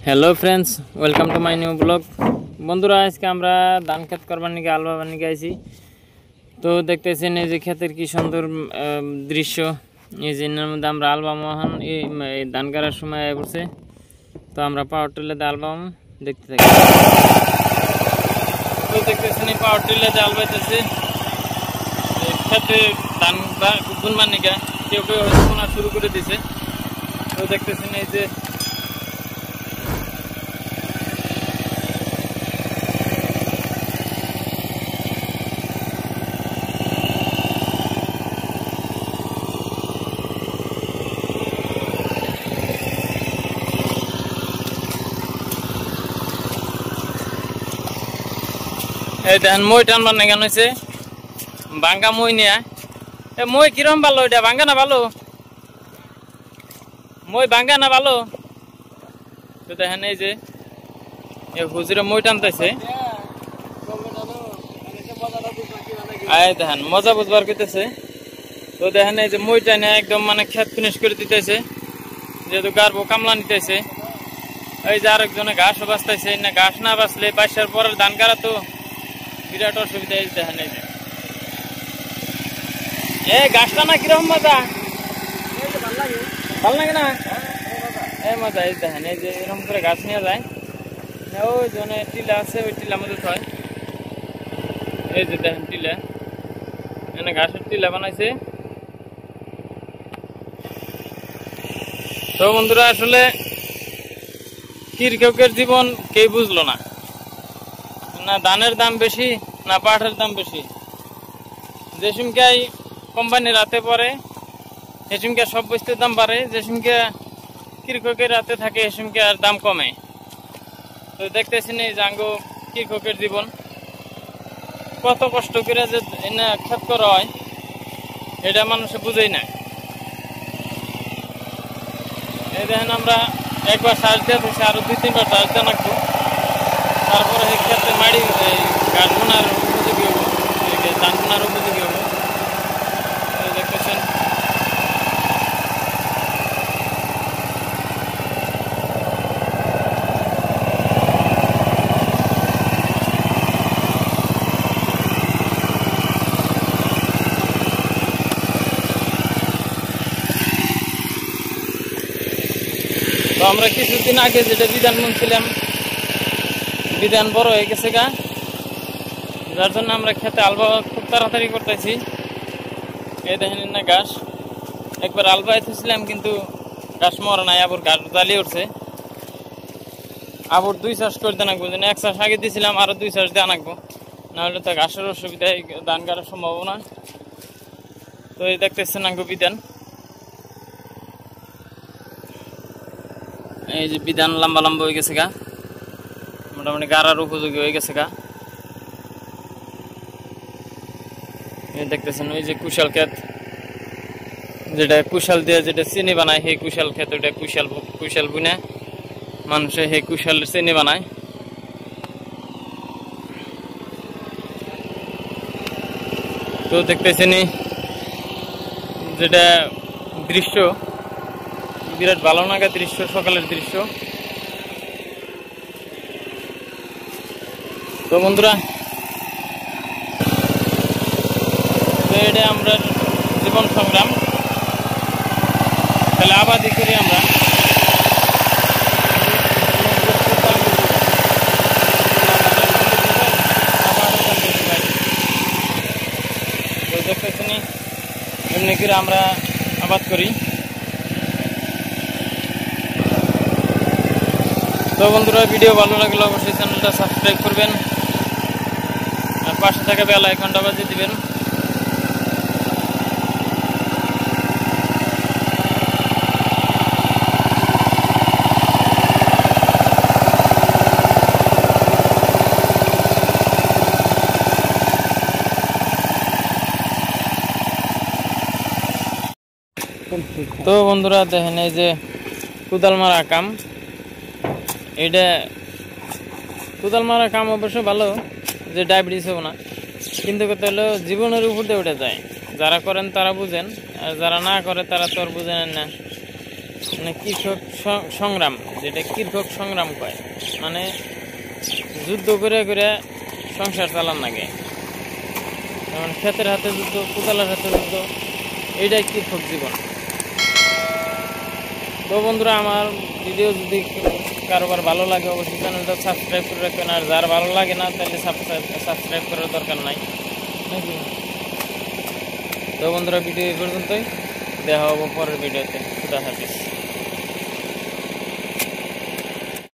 Hello friends welcome to my new blog बंधुरा आज के আমরা ধান ক্ষেত করবার নিকে আলু বাবার নিকে আইছি তো দেখতেছেন এই যে ক্ষেতের কি সুন্দর দৃশ্য এই যে এর মধ্যে আমরা আলু বামহান এই ধান কাটার সময় পড়ছে তো আমরা পাওয়ার টিলারে আলু বাম দেখতে থাকি তো দেখতেছেন এই পাওয়ার টিলারে আলু বাইতেছে ক্ষেতে ধান বা বুনবার নিকে কেউ কেউ বোনা শুরু করে দিয়েছে তো দেখতেছেন এই যে এই দেখেন মই টানবার না কেন হয়েছে ভাঙ্গা মই নিয়ে মই কিরম ভালো এটা ভাঙ্গা না ভালো মই ভাঙ্গা না ভালো তো দেখেন এই যে হুজুরে মই টানতেছে দেখেন মজা বুঝবার করতেছে তো দেখেন এই যে মই টানে একদম মানে ক্ষেত ফিনিশ করে দিতেছে যেহেতু গারবো কামলা নিতেছে এই যে আরেকজনে ঘাসও বাঁচতেছে না ঘাস না বাঁচলে বাইশার পরের ধান কাটা তো বিরাট অসুবিধা এই দেখেন এই যে গাছটা না কিরকম মজা ভালো লাগে না এই মজা এই দেখেন এই যে এরকম করে গাছ নিয়ে যায় ওই জনে টিলা আছে ওই টিলার মধ্যে হয় এই যে দেখেন টিলা এখানে ঘাসের টিলা বানাইছে তো বন্ধুরা আসলে কৃষকের জীবন কেউ বুঝলো না না ধানের দাম বেশি না পাটের দাম বেশি যে সুমকাই কোম্পানি রাতে পড়ে সে সুমকে সব বস্তুর দাম বাড়ে যে সুমকে কৃষকের রাতে থাকে সে সুমকে আর দাম কমে তো দেখতেছেন এই জাঙ্গ কৃষকের জীবন কত কষ্ট করে যে ক্ষেত করা হয় এটা মানুষে বুঝেই না এই দেখেন আমরা একবার সার দিয়ে থাকছি আরো 2-3 বার সার দিয়ে রাখবো তারপরে এই ক্ষেত্রে মাড়ি গাছ বোনার উপযোগী হবো ধান বোনার উপযোগী হবো দেখতেছেন তো আমরা কিছুদিন আগে যেটা বিধান বুনছিলাম বিধান বড় হয়ে গেছে গা যার জন্য আমরা খেতে আলবা খুব তাড়াতাড়ি করতেছি এই দেখেন না ঘাস একবার আলবা এসেছিলাম কিন্তু ঘাস মরে নাই আবার ঘাস জ্বালিয়ে উঠছে আবার 2 চাষ করে দেন আঁকবো যেন 1 চাষ আগে দিয়েছিলাম আরো 2 চাষ দিয়ে আনাকবো নাহলে তো ঘাসের অসুবিধায় ধান কাটার সম্ভাবনা তো এই দেখতেছেন আঁকবো বিধান এই যে বিধান লম্বা লম্বা হয়ে গেছে গা মোটামুটি গাড়ার উপযোগী হয়ে গেছে গা দেখতেছেন ওই যে কুশাল ক্ষেত যেটা কুশাল দিয়ে যেটা চিনি বানায় সেই কুশাল ক্ষেত ওটা কুশাল বুনে মানুষে সেই কুশাল চিনি বানায় তো দেখতেছেন যেটা দৃশ্য বিরাট ভালো লাগা দৃশ্য সকালের দৃশ্য তো বন্ধুরা এটা আমরা জীবন সংগ্রাম তাহলে আবাদি করি আমরা এমনি করে আমরা আবাদ করি তো বন্ধুরা ভিডিও ভালো লাগলে অবশ্যই চ্যানেলটা সাবস্ক্রাইব করবেন আর পাশে থাকা বেল আইকনটা বাজিয়ে দিবেন তো বন্ধুরা দেখেন এই যে কুদাল মারা কাম এটা কুদাল মারা কাম অবশ্য ভালো যে ডায়াবেটিস হবে না কিন্তু কথা হলো জীবনের উপর দিয়ে উঠে যায় যারা করেন তারা বুঝেন আর যারা না করে তারা তো আর বুঝেন না মানে কৃষক সংগ্রাম, যেটা কৃষক সংগ্রাম কয়, মানে যুদ্ধ করে করে সংসার চালান লাগে, যেমন ক্ষেতের হাতে যুদ্ধ, কোদালের হাতে যুদ্ধ, এইটাই কৃষক জীবন। তো বন্ধুরা, আমার ভিডিও যদি কারোবার ভালো লাগে অবশ্যই চ্যানেলটা সাবস্ক্রাইব করে রাখবেন, আর যার ভালো লাগে না তাহলে সাবস্ক্রাইব করার দরকার নাই নাকি। তো বন্ধুরা, ভিডিও এই পর্যন্তই, দেখা হবো পরের ভিডিওতে। খুদা হাফেজ।